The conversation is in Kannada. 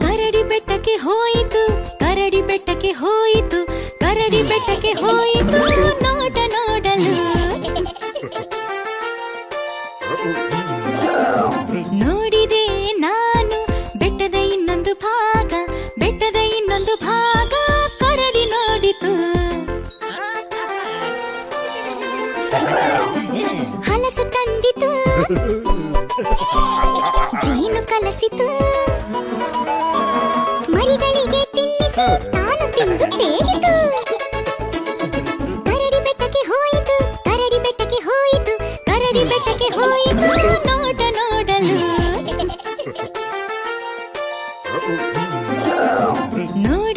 ಕರಡಿ ಬೆಟ್ಟಕ್ಕೆ ಹೋಯಿತು, ಕರಡಿ ಬೆಟ್ಟಕ್ಕೆ ಹೋಯಿತು, ಕರಡಿ ಬೆಟ್ಟಕ್ಕೆ ಹೋಯಿತು ನೋಟ ನೋಡಲು. ನೋಡಿದೆ ನಾನು ಬೆಟ್ಟದ ಇನ್ನೊಂದು ಭಾಗ, ಬೆಟ್ಟದ ಇನ್ನೊಂದು ಭಾಗ ಕರಡಿ ನೋಡಿತು. ಹಲಸು ತಂದಿತು, ಜೇನು ಕಲಸಿತು, ಮರಿಗಳಿಗೆ ತಿನ್ನಿಸಿ ತಾನು ತಿಂದು ತೇಗಿತು. ಕರಡಿ ಬೆಟ್ಟಕ್ಕೆ ಹೋಯಿತು, ಕರಡಿ ಬೆಟ್ಟಕ್ಕೆ ಹೋಯಿತು, ಕರಡಿ ಬೆಟ್ಟಕ್ಕೆ ಹೋಯಿತು ನೋಟ ನೋಡಲು. ನೋಡಿ